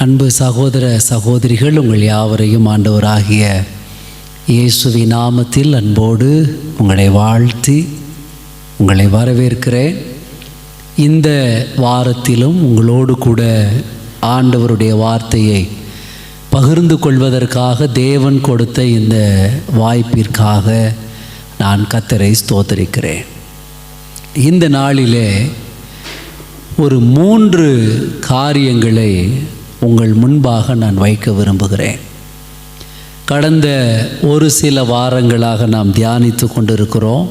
அன்பு சகோதர சகோதரிகள், உங்கள் யாவரையும் ஆண்டவராகிய இயேசுவின் நாமத்தில் அன்போடு உங்களை வாழ்த்தி உங்களை வரவேற்கிறேன். இந்த வாரத்திலும் உங்களோடு கூட ஆண்டவருடைய வார்த்தையை பகிர்ந்து கொள்வதற்காக தேவன் கொடுத்த இந்த வாய்ப்பிற்காக நான் கர்த்தரை ஸ்தோத்திரிக்கிறேன். இந்த நாளிலே ஒரு 3 காரியங்களை உங்கள் முன்பாக நான் வைக்க விரும்புகிறேன். கடந்த ஒரு சில வாரங்களாக நாம் தியானித்து கொண்டிருக்கிறோம்.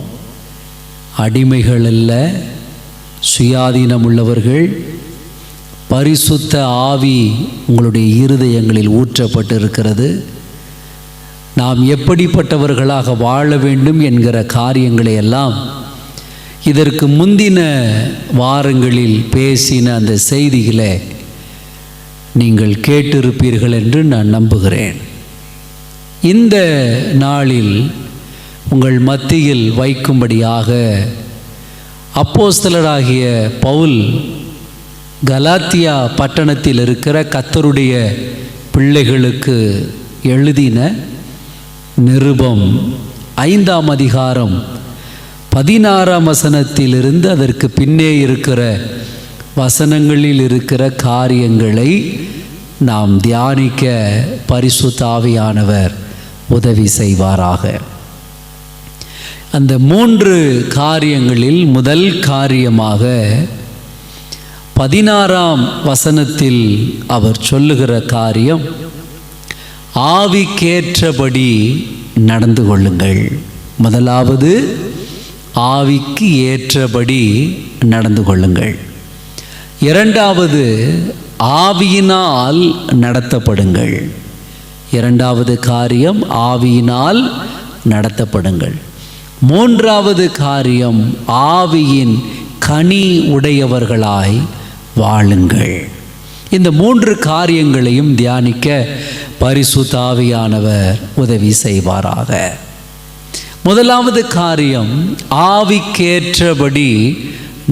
அடிமைகள் அல்ல, சுயாதீனம் உள்ளவர்கள், பரிசுத்த ஆவி உங்களுடைய இருதயங்களில் ஊற்றப்பட்டிருக்கிறது. நாம் எப்படிப்பட்டவர்களாக வாழ வேண்டும் என்கிற காரியங்களை எல்லாம் இதற்கு முந்தின வாரங்களில் பேசின அந்த செய்திகளை நீங்கள் கேட்டிருப்பீர்கள் என்று நான் நம்புகிறேன். இந்த நாளில் உங்கள் மத்தியில் வைக்கும்படியாக அப்போஸ்தலராகிய பவுல் கலாத்தியா பட்டணத்தில் இருக்கிற கர்த்தருடைய பிள்ளைகளுக்கு எழுதின நிருபம் 5ஆம் அதிகாரம் 16ஆம் வசனத்திலிருந்து அதற்கு பின்னே இருக்கிற வசனங்களில் இருக்கிற காரியங்களை நாம் தியானிக்க பரிசுத்த ஆவியானவர் உதவி செய்வாராக. அந்த 3 காரியங்களில் முதல் காரியமாக 16ஆம் வசனத்தில் அவர் சொல்லுகிற காரியம், ஆவிக்கேற்றபடி நடந்து கொள்ளுங்கள். முதலாவது, ஆவிக்கு ஏற்றபடி நடந்து கொள்ளுங்கள். இரண்டாவது, ஆவியினால் நடத்தப்படுங்கள். இரண்டாவது காரியம், ஆவியினால் நடத்தப்படுங்கள். மூன்றாவது காரியம், ஆவியின் கனி உடையவர்களாய் வாழுங்கள். இந்த 3 காரியங்களையும் தியானிக்க பரிசுத்த ஆவியானவர் உதவி செய்வாராக. முதலாவது காரியம், ஆவிக்கேற்றபடி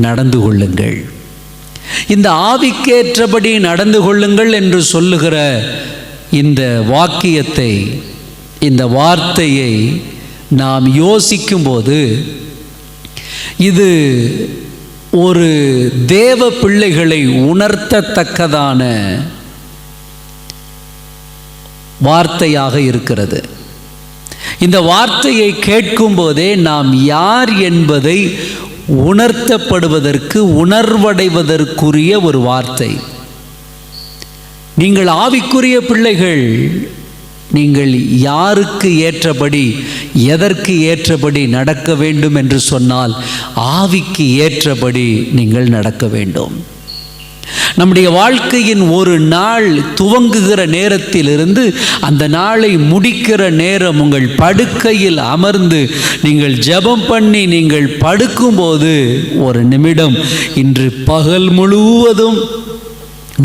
நடந்து கொள்ளுங்கள். இந்த ஆவிக்கேற்றபடி நடந்து கொள்ளுங்கள் என்று சொல்லுகிற இந்த வாக்கியத்தை, இந்த வார்த்தையை நாம் யோசிக்கும்போது இது ஒரு தேவ பிள்ளைகளை உணர்த்தத்தக்கதான வார்த்தையாக இருக்கிறது. இந்த வார்த்தையை கேட்கும் போதே நாம் யார் என்பதை உணர்த்தப்படுவதற்கு, உணர்வடைவதற்குரிய ஒரு வார்த்தை. நீங்கள் ஆவிக்குரிய பிள்ளைகள். நீங்கள் யாருக்கு ஏற்றபடி, எதற்கு ஏற்றபடி நடக்க வேண்டும் என்று சொன்னால், ஆவிக்கு ஏற்றபடி நீங்கள் நடக்க வேண்டும். நம்முடைய வாழ்க்கையின் ஒரு நாள் துவங்குகிற நேரத்திலிருந்து அந்த நாளை முடிக்கிற நேரம், உங்கள் படுக்கையில் அமர்ந்து நீங்கள் ஜெபம் பண்ணி நீங்கள் படுக்கும்போது ஒரு நிமிடம், இன்று பகல் முழுவதும்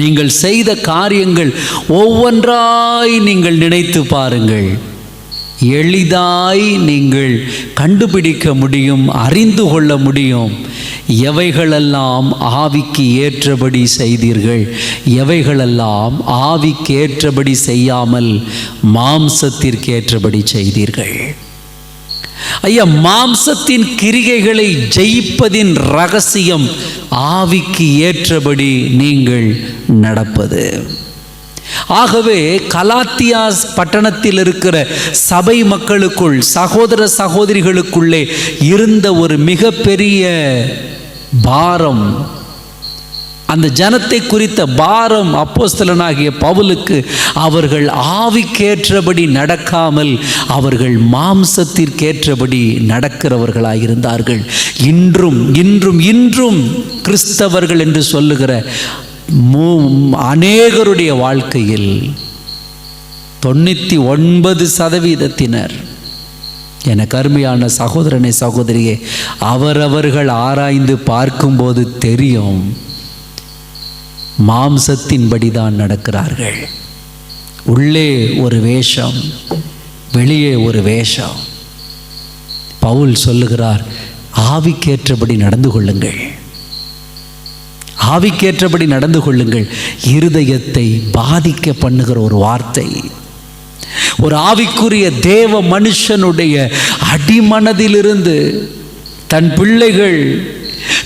நீங்கள் செய்த காரியங்கள் ஒவ்வொன்றாய் நீங்கள் நினைத்து பாருங்கள். எளிதாய் நீங்கள் கண்டுபிடிக்க முடியும், அறிந்து கொள்ள முடியும். எவைகளெல்லாம் ஆவிக்கு ஏற்றபடி செய்தீர்கள், எவைகளெல்லாம் ஆவிக்கு ஏற்றபடி செய்யாமல் மாம்சத்திற்கு ஏற்றபடி செய்தீர்கள். ஐயா, மாம்சத்தின் கிரிகைகளை ஜெயிப்பதின் ரகசியம் ஆவிக்கு ஏற்றபடி நீங்கள் நடப்பது. ஆகவே கலாத்தியா பட்டணத்தில் இருக்கிற சபை மக்களுக்குள், சகோதர சகோதரிகளுக்குள்ளே இருந்த ஒரு மிகப்பெரிய பாரம், அந்த ஜனத்தை குறித்த பாரம் அப்போஸ்தலனாகிய பவுலுக்கு, அவர்கள் ஆவிக்கேற்றபடி நடக்காமல் அவர்கள் மாம்சத்திற்கேற்றபடி நடக்கிறவர்களாயிருந்தார்கள். இன்றும் கிறிஸ்தவர்கள் என்று சொல்லுகிற அநேகருடைய வாழ்க்கையில் 99% எனக்கு அருமையான சகோதரனை சகோதரியே, அவரவர்கள் ஆராய்ந்து பார்க்கும்போது தெரியும், மாம்சத்தின்படிதான் நடக்கிறார்கள். உள்ளே ஒரு வேஷம், வெளியே ஒரு வேஷம். பவுல் சொல்லுகிறார், ஆவிக்கேற்றபடி நடந்து கொள்ளுங்கள். ஆவிக்கேற்றபடி நடந்து கொள்ளுங்கள். இருதயத்தை பாதிக்க பண்ணுகிற ஒரு வார்த்தை. ஒரு ஆவிக்குரிய தேவ மனுஷனுடைய அடிமனதிலிருந்து தன் பிள்ளைகள்,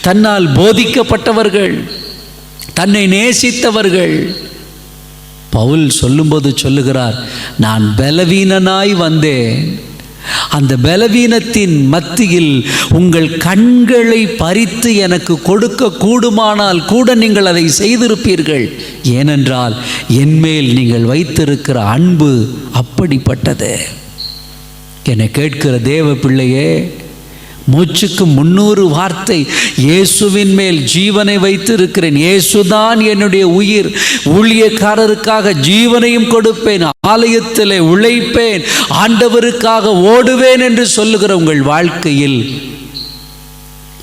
தன்னால் போதிக்கப்பட்டவர்கள், தன்னை நேசித்தவர்கள், பவுல் சொல்லும்போது சொல்லுகிறார், நான் பலவீனனாய் வந்தேன், அந்த பலவீனத்தின் மத்தியில் உங்கள் கண்களை பறித்து எனக்கு கொடுக்க கூடுமானால் கூட நீங்கள் அதை செய்திருப்பீர்கள். ஏனென்றால் என்மேல் நீங்கள் வைத்திருக்கிற அன்பு அப்படிப்பட்டது. என்னை கேட்கிற தேவ பிள்ளையே, மூச்சுக்கு 300 வார்த்தை இயேசுவின் மேல் ஜீவனை வைத்திருக்கிறேன், இயேசுதான் என்னுடைய உயிர், ஊழியக்காரருக்காக ஜீவனையும் கொடுப்பேன், ஆலயத்தில் உழைப்பேன், ஆண்டவருக்காக ஓடுவேன் என்று சொல்லுகிற உங்கள் வாழ்க்கையில்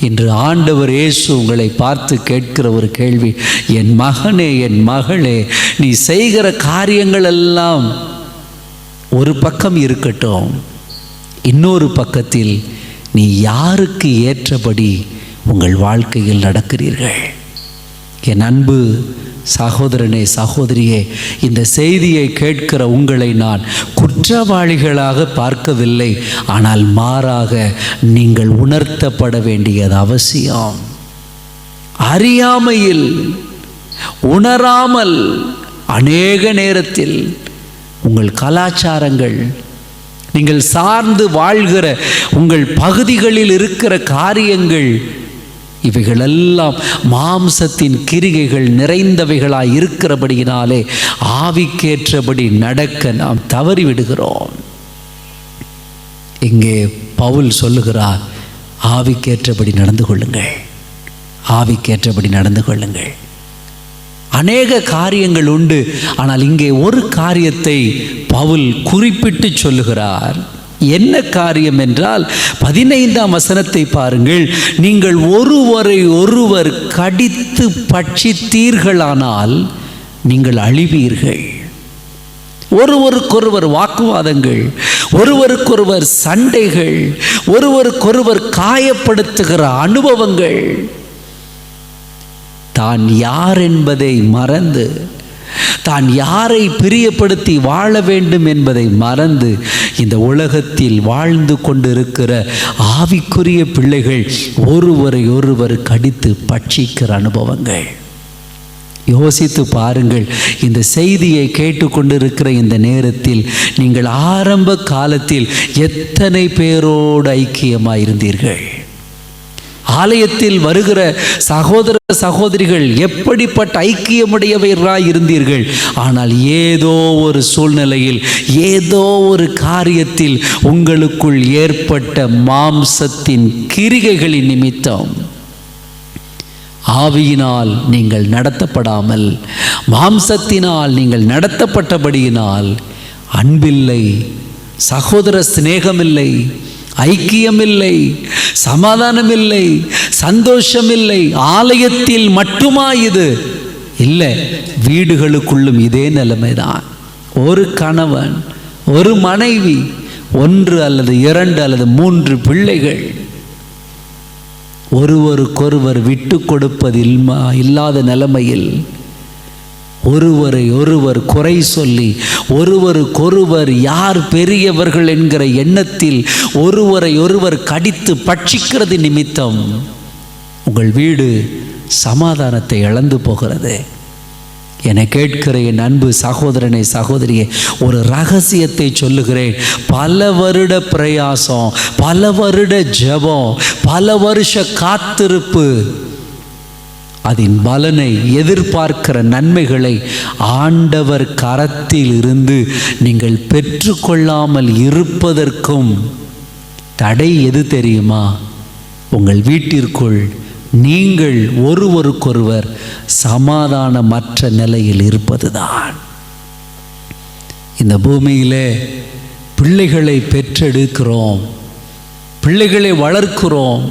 இன்று ஆண்டவர் இயேசு உங்களை பார்த்து கேட்கிற ஒரு கேள்வி, என் மகனே, என் மகளே, நீ செய்கிற காரியங்கள் எல்லாம் ஒரு பக்கம் இருக்கட்டும், இன்னொரு பக்கத்தில் நீ யாருக்கு ஏற்றபடி உங்கள் வாழ்க்கையில் நடக்கிறீர்கள்? என் அன்பு சகோதரனே, சகோதரியே, இந்த செய்தியை கேட்கிற உங்களை நான் குற்றவாளிகளாக பார்க்கவில்லை, ஆனால் மாறாக நீங்கள் உணர்த்தப்பட வேண்டியது அவசியம். அறியாமையில், உணராமல் அநேக நேரத்தில் உங்கள் கலாச்சாரங்கள், நீங்கள் சார்ந்து வாழ்கிற உங்கள் பகுதிகளில் இருக்கிற காரியங்கள், இவைகளெல்லாம் மாம்சத்தின் கிரிகைகள் நிறைந்தவைகளாய் இருக்கிறபடியினாலே ஆவிக்கேற்றபடி நடக்க நாம் தவறிவிடுகிறோம். இங்கே பவுல் சொல்லுகிறார், ஆவிக்கேற்றபடி நடந்து கொள்ளுங்கள், ஆவிக்கேற்றபடி நடந்து கொள்ளுங்கள். அநேக காரியங்கள் உண்டு, ஆனால் இங்கே ஒரு காரியத்தை பவுல் குறிப்பிட்டு சொல்லுகிறார். என்ன காரியம் என்றால் 15ஆம் வசனத்தை பாருங்கள். நீங்கள் ஒருவரை ஒருவர் கடித்து பட்சித்தீர்களானால் நீங்கள் அழிவீர்கள். ஒருவருக்கொருவர் வாக்குவாதங்கள், ஒருவருக்கொருவர் சண்டைகள், ஒருவருக்கொருவர் காயப்படுத்துகிற அனுபவங்கள், தான் யார் என்பதை மறந்து, தான் யாரை பிரியப்படுத்தி வாழ வேண்டும் என்பதை மறந்து இந்த உலகத்தில் வாழ்ந்து கொண்டிருக்கிற ஆவிக்குரிய பிள்ளைகள் ஒருவரை ஒருவர் கடித்து பட்சிக்கிற அனுபவங்கள். யோசித்து பாருங்கள். இந்த செய்தியை கேட்டுக்கொண்டிருக்கிற இந்த நேரத்தில் நீங்கள் ஆரம்ப காலத்தில் எத்தனை பேரோடு ஐக்கியமாக இருந்தீர்கள்? ஆலயத்தில் வருகிற சகோதர சகோதரிகள் எப்படிப்பட்ட ஐக்கியமுடையவராய் இருந்தீர்கள்? ஆனால் ஏதோ ஒரு சூழ்நிலையில், ஏதோ ஒரு காரியத்தில் உங்களுக்குள் ஏற்பட்ட மாம்சத்தின் கிரிகைகளின் நிமித்தம் ஆவியினால் நீங்கள் நடத்தப்படாமல் மாம்சத்தினால் நீங்கள் நடத்தப்பட்டபடியினால் அன்பில்லை, சகோதர சிநேகமில்லை, ஐக்கியமில்லை, சமாதானமில்லை, சந்தோஷமில்லை. ஆலயத்தில் மட்டுமா இது? இல்லை, வீடுகளுக்குள்ளும் இதே நிலைமைதான். ஒரு கணவன், ஒரு மனைவி, 1 அல்லது 2 அல்லது 3 பிள்ளைகள், ஒருவருக்கொருவர் விட்டு கொடுப்பது இல்லாத நிலைமையில் ஒருவரை ஒருவர் குறை சொல்லி, ஒருவருக்கொருவர் யார் பெரியவர்கள் என்கிற எண்ணத்தில் ஒருவரை ஒருவர் கடித்து பட்சிக்கிறது நிமித்தம் உங்கள் வீடு சமாதானத்தை இழந்து போகிறது. என்னை கேட்கிற என் அன்பு சகோதரனே, சகோதரியே, ஒரு ரகசியத்தை சொல்லுகிறேன். பல வருட பிரயாசம், பல வருட ஜெபம், பல வருஷ காத்திருப்பு, அதன் பலனை எதிர்பார்க்கிற நன்மைகளை ஆண்டவர் கரத்தில் இருந்து நீங்கள் பெற்றுக்கொள்ளாமல் இருப்பதற்கும் தடை எது தெரியுமா? உங்கள் வீட்டிற்குள் நீங்கள் ஒருவருக்கொருவர் சமாதானமற்ற நிலையில் இருப்பதுதான். இந்த பூமியிலே பிள்ளைகளை பெற்றெடுக்கிறோம், பிள்ளைகளை வளர்க்கிறோம்.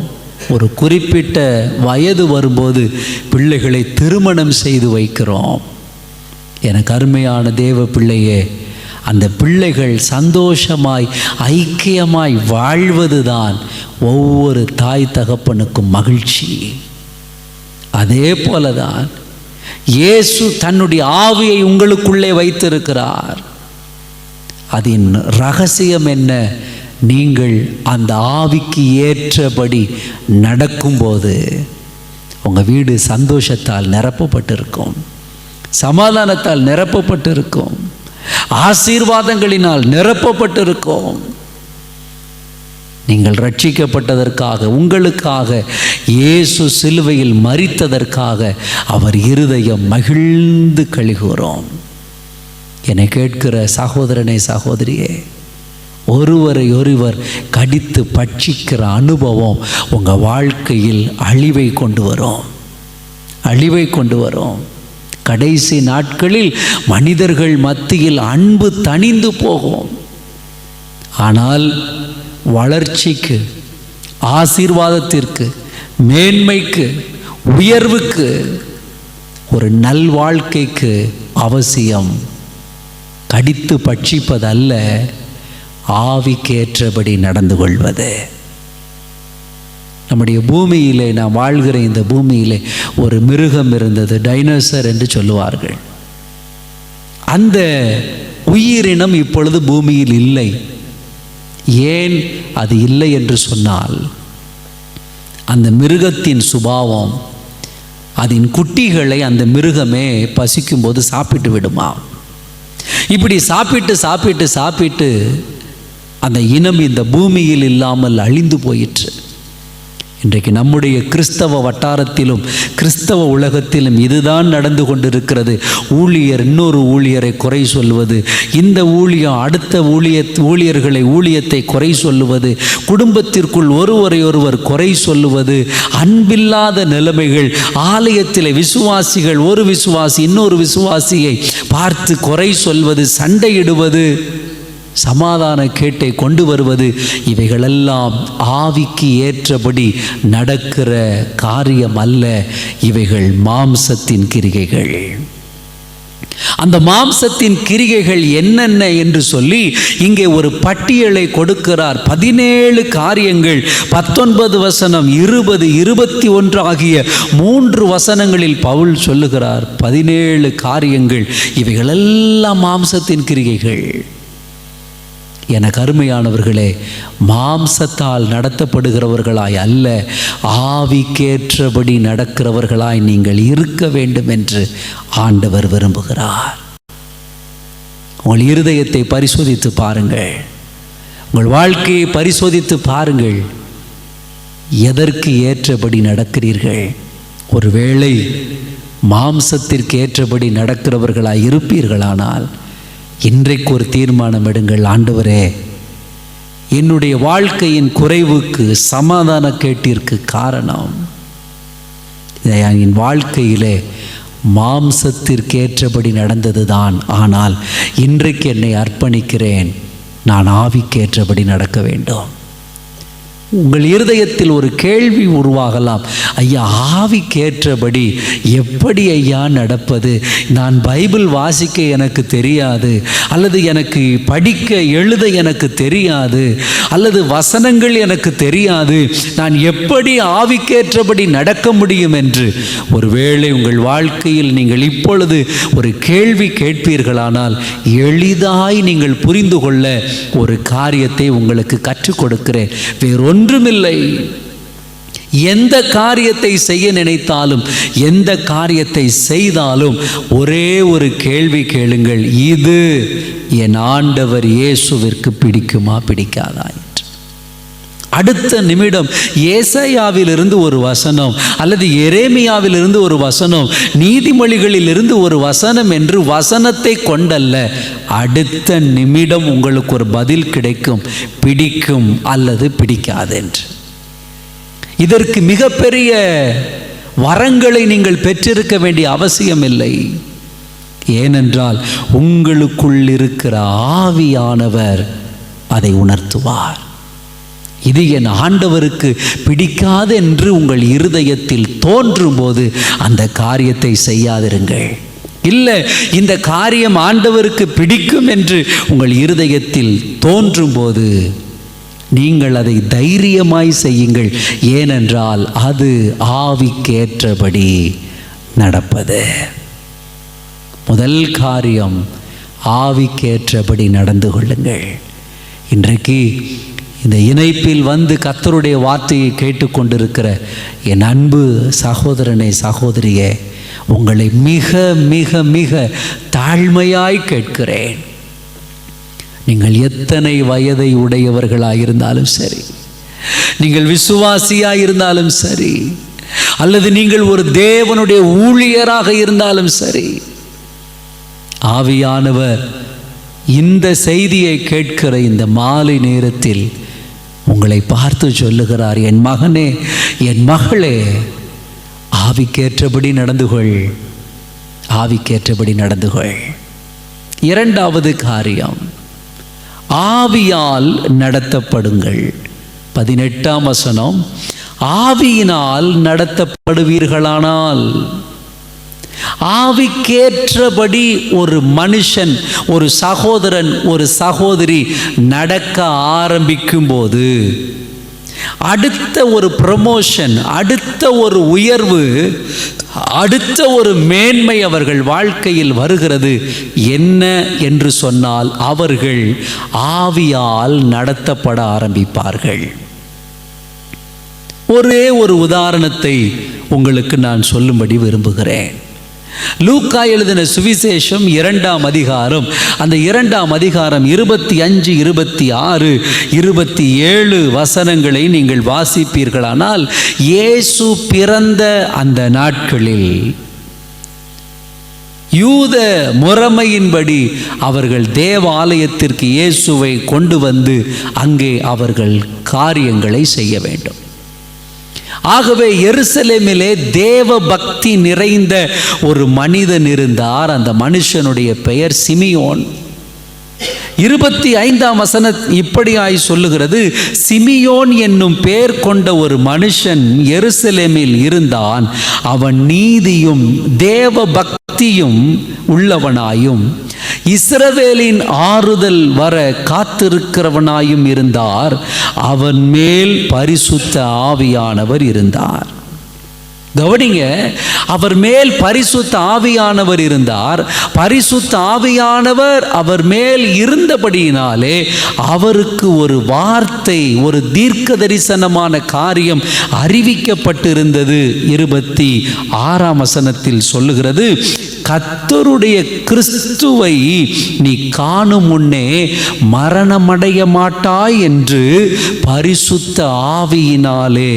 ஒரு குறிப்பிட்ட வயது வரும்போது பிள்ளைகளை திருமணம் செய்து வைக்கிறோம். எனக்கு அருமையான தேவ பிள்ளையே, அந்த பிள்ளைகள் சந்தோஷமாய் ஐக்கியமாய் வாழ்வதுதான் ஒவ்வொரு தாய் தகப்பனுக்கும் மகிழ்ச்சி. அதே போலதான் இயேசு தன்னுடைய ஆவியை உங்களுக்குள்ளே வைத்திருக்கிறார். அதன் ரகசியம் என்ன? நீங்கள் அந்த ஆவிக்கு ஏற்றபடி நடக்கும்போது உங்கள் வீடு சந்தோஷத்தால் நிரப்பப்பட்டிருக்கும், சமாதானத்தால் நிரப்பப்பட்டிருக்கும், ஆசீர்வாதங்களினால் நிரப்பப்பட்டிருக்கும். நீங்கள் ரட்சிக்கப்பட்டதற்காக, உங்களுக்காக இயேசு சிலுவையில் மரித்ததற்காக அவர் இருதயம் மகிழ்ந்து கழிகிறோம். என்னை கேட்கிற சகோதரனே, சகோதரியே, ஒருவரை ஒருவர் கடித்து பட்சிக்கிற அனுபவம் உங்கள் வாழ்க்கையில் அழிவை கொண்டு வரும், அழிவை கொண்டு வரும். கடைசி நாட்களில் மனிதர்கள் மத்தியில் அன்பு தணிந்து போகும். ஆனால் வளர்ச்சிக்கு, ஆசீர்வாதத்திற்கு, மேன்மைக்கு, உயர்வுக்கு, ஒரு நல்வாழ்க்கைக்கு அவசியம் கடித்து பட்சிப்பதல்ல, ஆவிக்கேற்றபடி நடந்து கொள்வது. நம்முடைய பூமியிலே, நாம் வாழ்கிற இந்த பூமியிலே ஒரு மிருகம் இருந்தது, டைனோசர் என்று சொல்லுவார்கள். அந்த உயிரினம் இப்பொழுது பூமியில் இல்லை. ஏன் அது இல்லை என்று சொன்னால், அந்த மிருகத்தின் சுபாவம், அதன் குட்டிகளை அந்த மிருகமே பசிக்கும்போது சாப்பிட்டு விடுமா. இப்படி சாப்பிட்டு சாப்பிட்டு சாப்பிட்டு அந்த இனம் இந்த பூமியில் இல்லாமல் அழிந்து போயிற்று. இன்றைக்கு நம்முடைய கிறிஸ்தவ வட்டாரத்திலும் கிறிஸ்தவ உலகத்திலும் இதுதான் நடந்து கொண்டிருக்கிறது. ஊழியர் இன்னொரு ஊழியரை குறை சொல்வது, இந்த ஊழியம் அடுத்த ஊழியத்தை குறை சொல்லுவது, குடும்பத்திற்குள் ஒருவரை ஒருவர் குறை சொல்லுவது, அன்பில்லாத நிலைமைகள். ஆலயத்தில் விசுவாசிகள், ஒரு விசுவாசி இன்னொரு விசுவாசியை பார்த்து குறை சொல்வது, சண்டையிடுவது, சமாதான கேட்டை கொண்டு வருவது, இவைகளெல்லாம் ஆவிக்கு ஏற்றபடி நடக்கிற காரியம் அல்ல. இவைகள் மாம்சத்தின் கிரிகைகள். அந்த மாம்சத்தின் கிரிகைகள் என்னென்ன என்று சொல்லி இங்கே ஒரு பட்டியலை கொடுக்கிறார். 17 காரியங்கள், 19 வசனம், 20, 21 ஆகிய 3 வசனங்களில் பவுல் சொல்லுகிறார். 17 காரியங்கள், இவைகளெல்லாம் மாம்சத்தின் கிரிகைகள். என கருமையானவர்களே, மாம்சத்தால் நடத்தப்படுகிறவர்களாய் அல்ல, ஆவிக்கேற்றபடி நடக்கிறவர்களாய் நீங்கள் இருக்க வேண்டும் என்று ஆண்டவர் விரும்புகிறார். உங்கள் இருதயத்தை பரிசோதித்து பாருங்கள், உங்கள் வாழ்க்கையை பரிசோதித்து பாருங்கள். எதற்கு ஏற்றபடி நடக்கிறீர்கள்? ஒருவேளை மாம்சத்திற்கு ஏற்றபடி நடக்கிறவர்களாய் இருப்பீர்களானால் இன்றைக்கு ஒரு தீர்மானம் எடுங்கள். ஆண்டவரே, என்னுடைய வாழ்க்கையின் குறைவுக்கு, சமாதான கேட்டிற்கு காரணம் என் வாழ்க்கையிலே மாம்சத்திற்கேற்றபடி நடந்தது தான். ஆனால் இன்றைக்கு என்னை அர்ப்பணிக்கிறேன், நான் ஆவிக்கேற்றபடி நடக்க வேண்டும். உங்கள் இருதயத்தில் ஒரு கேள்வி உருவாகலாம், ஐயா, ஆவிக்கேற்றபடி எப்படி ஐயா நடப்பது? நான் பைபிள் வாசிக்க எனக்கு தெரியாது, அல்லது எனக்கு படிக்க எழுத எனக்கு தெரியாது, அல்லது வசனங்கள் எனக்கு தெரியாது, நான் எப்படி ஆவிக்கேற்றபடி நடக்க முடியும் என்று ஒருவேளை உங்கள் வாழ்க்கையில் நீங்கள் இப்பொழுது ஒரு கேள்வி கேட்பீர்களானால் எளிதாய் நீங்கள் புரிந்து கொள்ள ஒரு காரியத்தை உங்களுக்கு கற்றுக் கொடுக்கிறேன். வேறொன்றுமில்லை. எந்த காரியத்தை செய்ய நினைத்தாலும், எந்த காரியத்தை செய்தாலும் ஒரே ஒரு கேள்வி கேளுங்கள், இது என் ஆண்டவர் இயேசுவிற்கு பிடிக்குமா, பிடிக்காதா என்று. அடுத்த நிமிடம் ஏசாயாவிலிருந்து ஒரு வசனம், அல்லது எரேமியாவிலிருந்து ஒரு வசனம், நீதிமொழிகளிலிருந்து ஒரு வசனம் என்று வசனத்தை கொண்டல்ல, அடுத்த நிமிடம் உங்களுக்கு ஒரு பதில் கிடைக்கும், பிடிக்கும் அல்லது பிடிக்காது என்று. இதற்கு மிகப்பெரிய வரங்களை நீங்கள் பெற்றிருக்க வேண்டிய அவசியம் இல்லை. ஏனென்றால் உங்களுக்குள் இருக்கிற ஆவியானவர் அதை உணர்த்துவார். இது என் ஆண்டவருக்கு பிடிக்காது என்று உங்கள் இருதயத்தில் தோன்றும் போது அந்த காரியத்தை செய்யாதிருங்கள். இல்லை, இந்த காரியம் ஆண்டவருக்கு பிடிக்கும் என்று உங்கள் இருதயத்தில் தோன்றும் போது நீங்கள் அதை தைரியமாய் செய்யுங்கள். ஏனென்றால் அது ஆவிக்கேற்றபடி நடப்பது. முதல் காரியம், ஆவிக்கேற்றபடி நடந்து கொள்ளுங்கள். இன்றைக்கு இந்த இணைப்பில் வந்து கர்த்தருடைய வார்த்தையை கேட்டுக்கொண்டிருக்கிற என் அன்பு சகோதரனே, சகோதரியே, உங்களை மிக மிக மிக தாழ்மையாய் கேட்கிறேன். நீங்கள் எத்தனை வயதை உடையவர்களாயிருந்தாலும் சரி, நீங்கள் விசுவாசியாயிருந்தாலும் சரி, அல்லது நீங்கள் ஒரு தேவனுடைய ஊழியராக இருந்தாலும் சரி, ஆவியானவர் இந்த செய்தியை கேட்கிற இந்த மாலை நேரத்தில் உங்களை பார்த்து சொல்லுகிறார், என் மகனே, என் மகளே, ஆவிக்கேற்றபடி நடந்து கொள், ஆவிக்கேற்றபடி நடந்து கொள். இரண்டாவது காரியம், ஆவியால் நடத்தப்படுங்கள். 18ஆம் வசனம், ஆவியினால் நடத்தப்படுவீர்களானால். ஆவிக்கேற்றபடி ஒரு மனுஷன், ஒரு சகோதரன், ஒரு சகோதரி நடக்க ஆரம்பிக்கும் போது அடுத்த ஒரு ப்ரமோஷன், அடுத்த ஒரு உயர்வு, அடுத்த ஒரு மேன்மை அவர்கள் வாழ்க்கையில் வருகிறது. என்ன என்று சொன்னால், அவர்கள் ஆவியால் நடத்தப்பட ஆரம்பிப்பார்கள். ஒரே ஒரு உதாரணத்தை உங்களுக்கு நான் சொல்லும்படி விரும்புகிறேன். லூக்கா எழுதின சுவிசேஷம் 2ஆம் அதிகாரம், அந்த 2ஆம் அதிகாரம் 25, 26, 27 வசனங்களை நீங்கள் வாசிப்பீர்களானால், இயேசு பிறந்த அந்த நாட்களில் யூத முறைமையின்படி அவர்கள் தேவாலயத்திற்கு இயேசுவை கொண்டு வந்து அங்கே அவர்கள் காரியங்களை செய்ய வேண்டும். ஆகவே எருசலேமிலே தேவ பக்தி நிறைந்த ஒரு மனிதன் இருந்தார். அந்த மனுஷனுடைய பெயர் சிமியோன். 25ஆம் வசனம் இப்படியாய் சொல்லுகிறது, சிமியோன் என்னும் பெயர் கொண்ட ஒரு மனுஷன் எருசலேமில் இருந்தான். அவன் நீதியும் தேவ பக்தியும் உள்ளவனாயும் இஸ்ரவேலின் ஆறுதல் வர காத்திருக்கிறவனாயும் இருந்தார். அவன் மேல் பரிசுத்த ஆவியானவர் இருந்தார். கவனிங்க, அவர் மேல் பரிசுத்த ஆவியானவர் இருந்தார். பரிசுத்த ஆவியானவர் அவர் மேல் இருந்தபடியினாலே அவருக்கு ஒரு வார்த்தை, ஒரு தீர்க்க தரிசனமான காரியம் அறிவிக்கப்பட்டிருந்தது. 26ஆம் வசனத்தில் சொல்லுகிறது, கர்த்தருடைய கிறிஸ்துவை நீ காணும் முன்னே மரணமடைய மாட்டாய் என்று பரிசுத்த ஆவியினாலே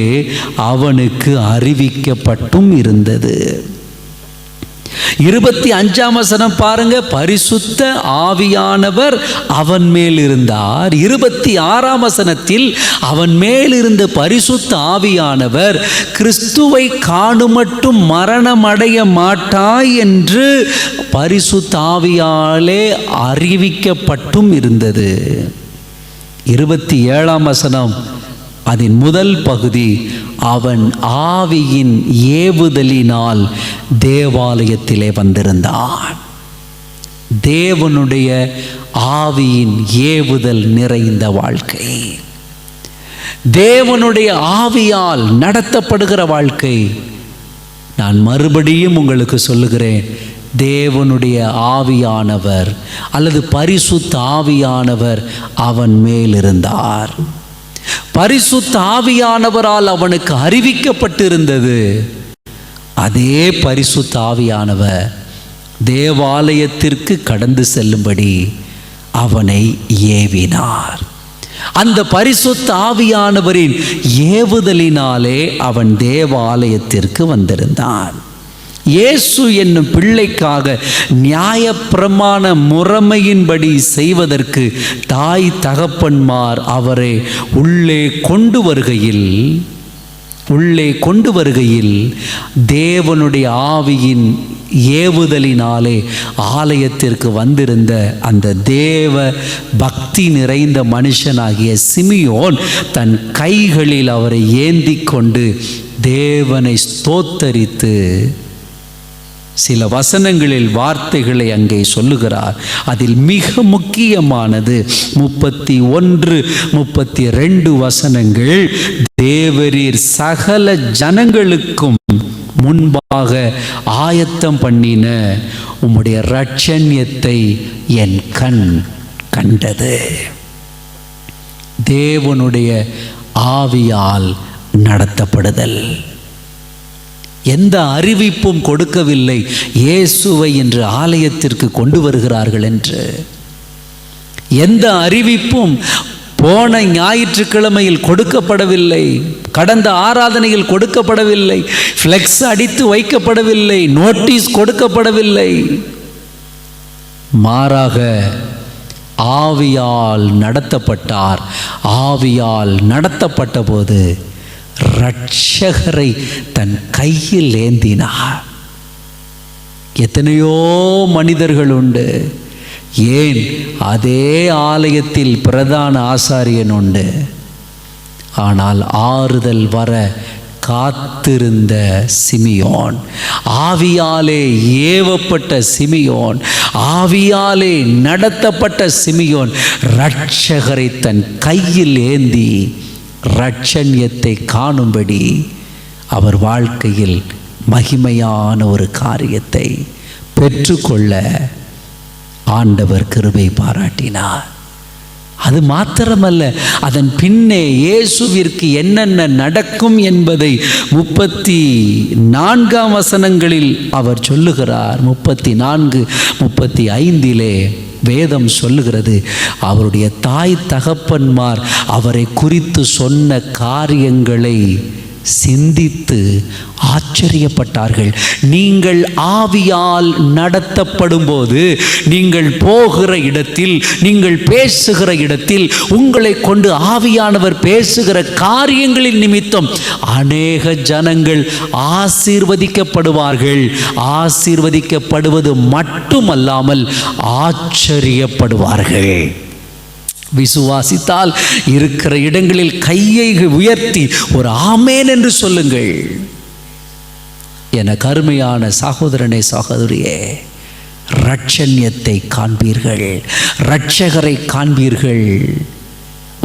அவனுக்கு அறிவிக்கப்பட்டும் இருந்தது. 25ஆம் வசனம் பாருங்க, பரிசுத்த ஆவியானவர் அவன் மேல் இருந்தார். 26ஆம் வசனத்தில் அவன் மேல் இருந்த பரிசுத்த ஆவியானவர் கிறிஸ்துவை காணுமட்டும் மரணமடைய மாட்டாய் என்று பரிசுத்த ஆவியாலே அறிவிக்கப்பட்டும் இருந்தது. 27ஆம் வசனம் அதன் முதல் பகுதி, அவன் ஆவியின் ஏவுதலினால் தேவாலயத்திலே வந்திருந்தான். தேவனுடைய ஆவியின் ஏவுதல் நிறைந்த வாழ்க்கை, தேவனுடைய ஆவியால் நடத்தப்படுகிற வாழ்க்கை. நான் மறுபடியும் உங்களுக்கு சொல்லுகிறேன், தேவனுடைய ஆவியானவர் அல்லது பரிசுத்த ஆவியானவர் அவன் மேல் இருந்தார். பரிசுத்த ஆவியானவரால் அவனுக்கு அறிவிக்கப்பட்டிருந்தது. அதே பரிசுத்த ஆவியானவர் தேவாலயத்திற்கு கடந்து செல்லும்படி அவனை ஏவினார். அந்த பரிசுத்த ஆவியானவரின் ஏவுதலினாலே அவன் தேவாலயத்திற்கு வந்திருந்தான். இயேசு என்னும் பிள்ளைக்காக நியாயப்பிரமாண முறைமையின்படி செய்வதற்கு தாய் தகப்பன்மார் அவரை உள்ளே கொண்டு வருகையில் தேவனுடைய ஆவியின் ஏவுதலினாலே ஆலயத்திற்கு வந்திருந்த அந்த தேவ பக்தி நிறைந்த மனுஷனாகிய சிமியோன் தன் கைகளில் அவரை ஏந்தி கொண்டு தேவனை ஸ்தோத்தரித்து சில வசனங்களில் வார்த்தைகளை அங்கே சொல்லுகிறார். அதில் மிக முக்கியமானது 31, 32 வசனங்கள். தேவரீர் சகல ஜனங்களுக்கும் முன்பாக ஆயத்தம் பண்ணின உம்முடைய இரட்சண்யத்தை என் கண் கண்டது. தேவனுடைய ஆவியால் நடத்தப்படுதல். எந்த அறிவிப்பும் கொடுக்கவில்லை இயேசுவை இன்று ஆலயத்திற்கு கொண்டு வருகிறார்கள் என்று. எந்த அறிவிப்பும் போன ஞாயிற்றுக்கிழமையில் கொடுக்கப்படவில்லை, கடந்த ஆராதனையில் கொடுக்கப்படவில்லை, ஃப்ளெக்ஸ் அடித்து வைக்கப்படவில்லை, நோட்டீஸ் கொடுக்கப்படவில்லை. மாறாக ஆவியால் நடத்தப்பட்டார். ஆவியால் நடத்தப்பட்ட போது இரட்சகரை தன் கையில் ஏந்தினார். எத்தனையோ மனிதர்கள் உண்டு. ஏன் அதே ஆலயத்தில் பிரதான ஆசாரியன் உண்டு. ஆனால் ஆறுதல் வர காத்திருந்த சிமியோன், ஆவியாலே ஏவப்பட்ட சிமியோன், ஆவியாலே நடத்தப்பட்ட சிமியோன் இரட்சகரை தன் கையில் ஏந்தி இரட்சண்யத்தை காணும்படி அவர் வாழ்க்கையில் மகிமையான ஒரு காரியத்தை பெற்றுக்கொள்ள ஆண்டவர் கிருபை பாராட்டினார். அது மாத்திரமல்ல, அதன் பின்னே இயேசுவிற்கு என்னென்ன நடக்கும் என்பதை 34 வசனங்களில் அவர் சொல்லுகிறார். 34, 35 வேதம் சொல்லுகிறது, அவருடைய தாய் தகப்பன்மார் அவரை குறித்து சொன்ன காரியங்களை சிந்தித்து ஆச்சரியப்பட்டார்கள். நீங்கள் ஆவியால் நடத்தப்படும் போது நீங்கள் போகிற இடத்தில், நீங்கள் பேசுகிற இடத்தில், உங்களை கொண்டு ஆவியானவர் பேசுகிற காரியங்களின் நிமித்தம் அநேக ஜனங்கள் ஆசீர்வதிக்கப்படுவார்கள். ஆசீர்வதிக்கப்படுவது மட்டுமல்லாமல் ஆச்சரியப்படுவார்கள். விசுவாசித்தால் இருக்கிற இடங்களில் கையை உயர்த்தி ஒரு ஆமேன் என்று சொல்லுங்கள். என கருமையான சகோதரனே, சகோதரியே, இரட்சண்யத்தை காண்பீர்கள், இரட்சகரை காண்பீர்கள்.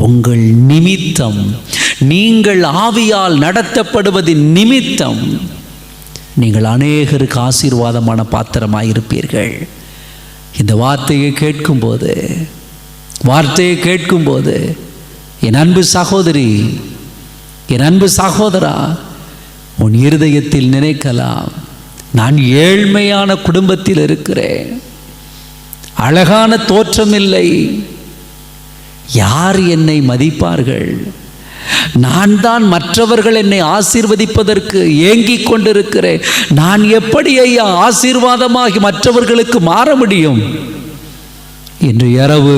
உங்கள் நிமித்தம், நீங்கள் ஆவியால் நடத்தப்படுவதின் நிமித்தம் நீங்கள் அநேகருக்கு ஆசீர்வாதமான பாத்திரமாயிருப்பீர்கள். இந்த வார்த்தையை கேட்கும்போது என் அன்பு சகோதரி, என் அன்பு சகோதரா, உன் இருதயத்தில் நினைக்கலாம், நான் ஏழ்மையான குடும்பத்தில் இருக்கிறேன், அழகான தோற்றம் இல்லை, யார் என்னை மதிப்பார்கள், நான் தான் மற்றவர்கள் என்னை ஆசீர்வதிப்பதற்கு ஏங்கிக் கொண்டிருக்கிறேன், நான் எப்படி ஐயா ஆசீர்வாதமாகி மற்றவர்களுக்கு மாற முடியும் என்று இரவு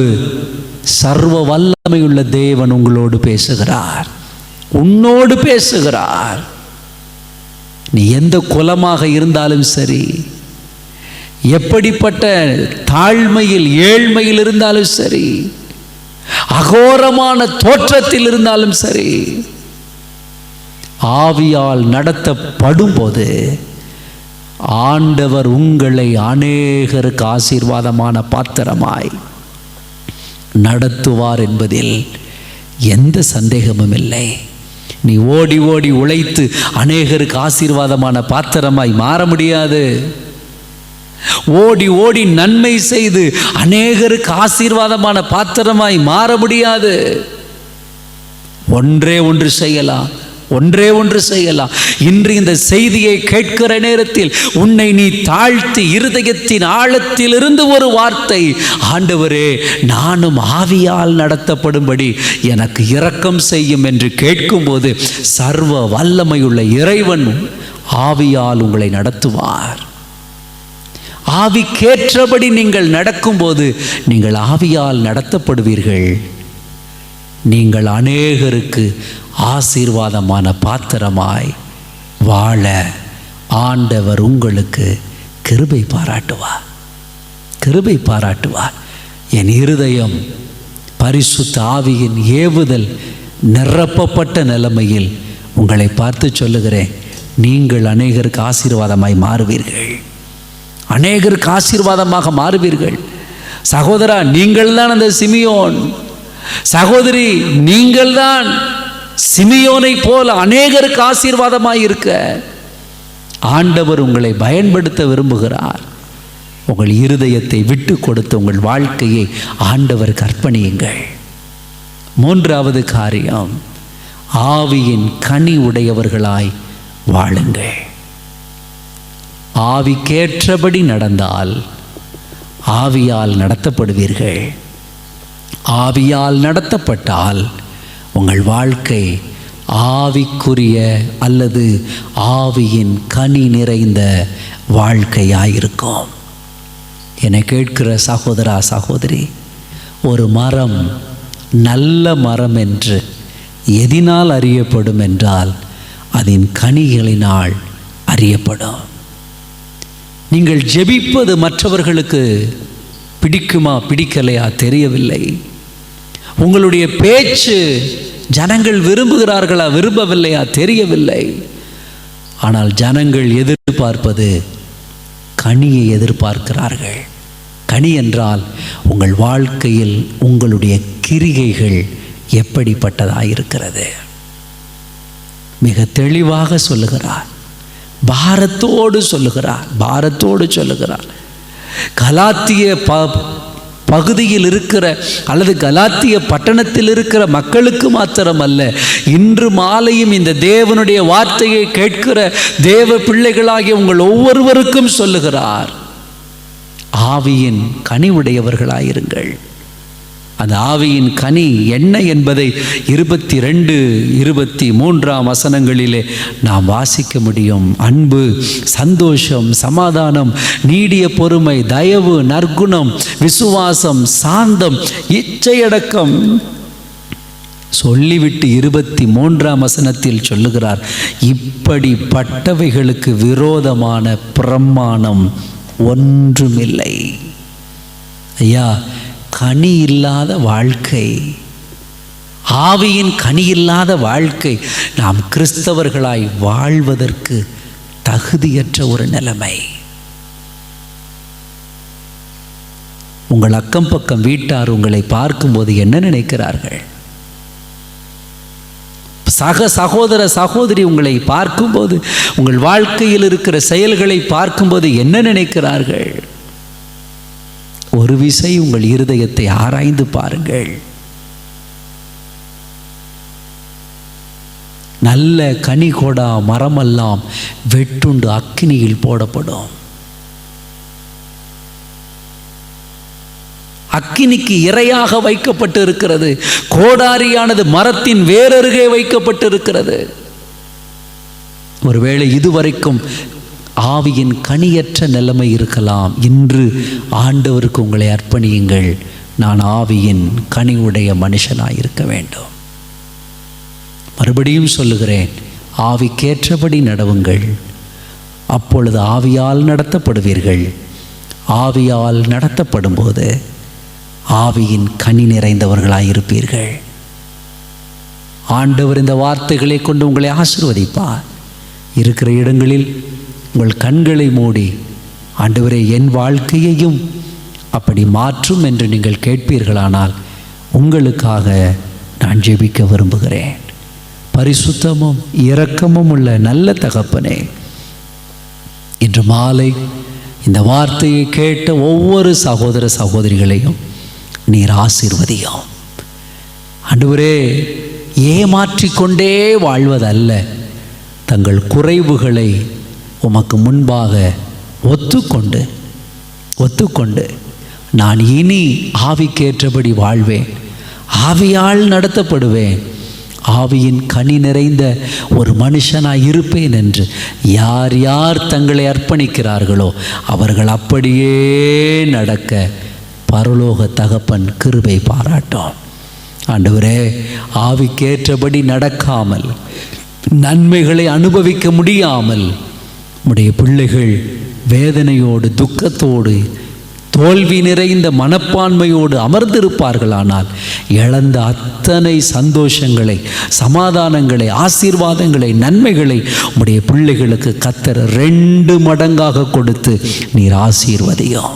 சர்வ வல்லமையுள்ள தேவன் உங்களோடு பேசுகிறார், உன்னோடு பேசுகிறார். நீ எந்த குலமாக இருந்தாலும் சரி, எப்படிப்பட்ட தாழ்மையில் ஏழ்மையில் இருந்தாலும் சரி, அகோரமான தோற்றத்தில் இருந்தாலும் சரி, ஆவியால் நடத்தப்படும் போது ஆண்டவர் உங்களை அநேகருக்கு ஆசீர்வாதமான பாத்திரமாய் நடத்துவார் என்பதில் எந்த சந்தேகமும் இல்லை. நீ ஓடி ஓடி உழைத்து அநேகருக்கு ஆசீர்வாதமான பாத்திரமாய் மாற முடியாது. ஓடி ஓடி நன்மை செய்து அநேகருக்கு ஆசீர்வாதமான பாத்திரமாய் மாற முடியாது. ஒன்றே ஒன்று செய்யலாம். இன்று இந்த செய்தியை கேட்கிற நேரத்தில் உன்னை நீ தாழ்த்தி இருதயத்தின் ஆழத்திலிருந்து ஒரு வார்த்தை, ஆண்டவரே, நானும் ஆவியால் நடத்தப்படும்படி எனக்கு இரக்கம் செய்யும் என்று கேட்கும்போது சர்வ வல்லமையுள்ள இறைவன் ஆவியால் உங்களை நடத்துவார். ஆவிக்கேற்றபடி நீங்கள் நடக்கும்போது நீங்கள் ஆவியால் நடத்தப்படுவீர்கள். நீங்கள் அநேகருக்கு ஆசீர்வாதமான பாத்திரமாய் வாழ ஆண்டவர் உங்களுக்கு கிருபை பாராட்டுவார். என் இருதயம் பரிசுத்த ஆவியின் ஏவுதல் நிரப்பப்பட்ட நிலைமையில் உங்களை பார்த்து சொல்லுகிறேன், நீங்கள் அநேகருக்கு ஆசீர்வாதமாய் மாறுவீர்கள். அநேகருக்கு ஆசீர்வாதமாக மாறுவீர்கள். சகோதரா, நீங்கள் தான் அந்த சிமியோன். சகோதரி, நீங்கள் தான் சிமியோனை போல அநேகருக்கு ஆசீர்வாதமாய் இருக்க ஆண்டவர் உங்களை பயன்படுத்த விரும்புகிறார். உங்கள் இருதயத்தை விட்டு கொடுத்து உங்கள் வாழ்க்கையை ஆண்டவருக்கு அர்ப்பணியுங்கள். மூன்றாவது காரியம், ஆவியின் கனி உடையவர்களாய் வாழுங்கள். ஆவிக்கேற்றபடி நடந்தால் ஆவியால் நடத்தப்படுவீர்கள். ஆவியால் நடத்தப்பட்டால் உங்கள் வாழ்க்கை ஆவிக்குரிய அல்லது ஆவியின் கனி நிறைந்த வாழ்க்கையாயிருக்கும். என்னை கேட்கிற சகோதரா, சகோதரி, ஒரு மரம் நல்ல மரம் என்று எதினால் அறியப்படும் என்றால் அதன் கனிகளினால் அறியப்படும். நீங்கள் ஜெபிப்பது மற்றவர்களுக்கு பிடிக்குமா பிடிக்கலையா தெரியவில்லை. உங்களுடைய பேச்சு ஜனங்கள் விரும்புகிறார்களா விரும்பவில்லையா தெரியவில்லை. ஆனால் ஜனங்கள் எதிர்பார்ப்பது கனியை எதிர்பார்க்கிறார்கள். கனி என்றால் உங்கள் வாழ்க்கையில் உங்களுடைய கிரிகைகள் எப்படிப்பட்டதாயிருக்கிறது. மிக தெளிவாக சொல்லுகிறார், பாரத்தோடு சொல்லுகிறார். கலாத்திய பகுதியில் இருக்கிற அல்லது கலாத்திய பட்டணத்தில் இருக்கிற மக்களுக்கு மாத்திரமல்ல, இன்று மாலையும் இந்த தேவனுடைய வார்த்தையை கேட்கிற தேவ பிள்ளைகளாகிய உங்கள் ஒவ்வொருவருக்கும் சொல்லுகிறார், ஆவியின் கனி உடையவர்களாயிருங்கள். அந்த ஆவியின் கனி என்ன என்பதை 22, 23 வசனங்களிலே நாம் வாசிக்க முடியும். அன்பு, சந்தோஷம், சமாதானம், நீடிய பொறுமை, தயவு, நற்குணம், விசுவாசம், சாந்தம், இச்சையடக்கம் சொல்லிவிட்டு 23 வசனத்தில் சொல்லுகிறார், இப்படிப்பட்டவைகளுக்கு விரோதமான பிரமாணம் ஒன்றுமில்லை. ஐயா, கனி இல்லாத வாழ்க்கை, ஆவியின் கனி இல்லாத வாழ்க்கை நாம் கிறிஸ்தவர்களாய் வாழ்வதற்கு தகுதியற்ற ஒரு நிலைமை. உங்கள் அக்கம் பக்கம் வீட்டார் உங்களை பார்க்கும்போது என்ன நினைக்கிறார்கள்? சகோதர சகோதரி உங்களை பார்க்கும்போது, உங்கள் வாழ்க்கையில் இருக்கிற செயல்களை பார்க்கும்போது என்ன நினைக்கிறார்கள்? ஒரு விசை உங்கள் இருதயத்தை ஆராய்ந்து பாருங்கள். நல்ல கனி கொடா மரமெல்லாம் வெட்டுண்டு அக்கினியில் போடப்படும். அக்கினிக்கு இரையாக வைக்கப்பட்டு இருக்கிறது. கோடாரியானது மரத்தின் வேரருகே வைக்கப்பட்டு இருக்கிறது. ஒருவேளை இதுவரைக்கும் ஆவியின் கனியற்ற நிலைமை இருக்கலாம். இன்று ஆண்டவருக்கு உங்களை அர்ப்பணியுங்கள். நான் ஆவியின் கனி உடைய மனுஷனாய் இருக்க வேண்டும். மறுபடியும் சொல்லுகிறேன், ஆவிக்கேற்றபடி நடவுங்கள், அப்பொழுது ஆவியால் நடத்தப்படுவீர்கள். ஆவியால் நடத்தப்படும் போது ஆவியின் கனி நிறைந்தவர்களாய் இருப்பீர்கள். ஆண்டவர் இந்த வார்த்தைகளை கொண்டு உங்களை ஆசீர்வதிப்பார். இருக்கிற இடங்களில் உங்கள் கண்களை மூடி, ஆண்டவரே என் வாழ்க்கையையும் அப்படி மாற்றும் என்று நீங்கள் கேட்பீர்களானால் உங்களுக்காக நான் ஜெபிக்க விரும்புகிறேன். பரிசுத்தமும் இரக்கமும் உள்ள நல்ல தகப்பனே, இன்று மாலை இந்த வார்த்தையை கேட்ட ஒவ்வொரு சகோதர சகோதரிகளையும் நீர் ஆசீர்வதியும். ஆண்டவரே, ஏமாற்றிக்கொண்டே வாழ்வதல்ல, தங்கள் குறைவுகளை உமக்கு முன்பாக ஒத்துக்கொண்டு நான் இனி ஆவிக்கேற்றபடி வாழ்வேன், ஆவியால் நடத்தப்படுவேன், ஆவியின் கனி நிறைந்த ஒரு மனுஷனாய் இருப்பேன் என்று யார் யார் தங்களை அர்ப்பணிக்கிறார்களோ அவர்கள் அப்படியே நடக்க பரலோக தகப்பன் கிருபை பாராட்டும். ஆண்டவரே, ஆவிக்கேற்றபடி நடக்காமல் நன்மைகளை அனுபவிக்க முடியாமல் உடைய பிள்ளைகள் வேதனையோடு துக்கத்தோடு தோல்வி நிறைந்த மனப்பான்மையோடு அமர்ந்திருப்பார்களானால் இழந்த அத்தனை சந்தோஷங்களை, சமாதானங்களை, ஆசீர்வாதங்களை, நன்மைகளை உம்முடைய பிள்ளைகளுக்கு கர்த்தர் 2 மடங்காக கொடுத்து நீர் ஆசீர்வதியும்.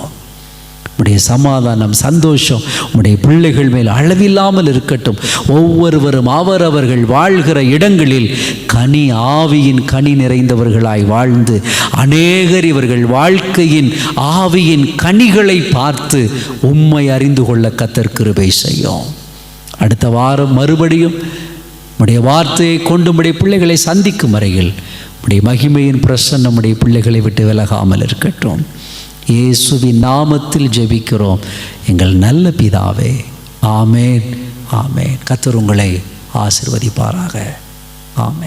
உம்முடைய சமாதானம், சந்தோஷம் உம்முடைய பிள்ளைகள் மேல் அளவில்லாமல் இருக்கட்டும். ஒவ்வொருவரும் அவரவர்கள் வாழ்கிற இடங்களில் ஆவியின் கனி நிறைந்தவர்களாய் வாழ்ந்து அநேகர் இவர்கள் வாழ்க்கையின் ஆவியின் கனிகளை பார்த்து உம்மை அறிந்து கொள்ள கர்த்தர் கிருபை செய்யும். அடுத்த வாரம் மறுபடியும் உம்முடைய வார்த்தையை கொண்டு உம்முடைய பிள்ளைகளை சந்திக்கும் வரையில் உம்முடைய மகிமையின் பிரசன்னம் நம்முடைய பிள்ளைகளை விட்டு விலகாமல் இருக்கட்டும். இயேசுவின் நாமத்தில் ஜெபிக்கிறோம் எங்கள் நல்ல பிதாவே. ஆமேன், ஆமேன். கர்த்தர் உங்களை ஆசீர்வதிப்பாராக. ஆமேன்.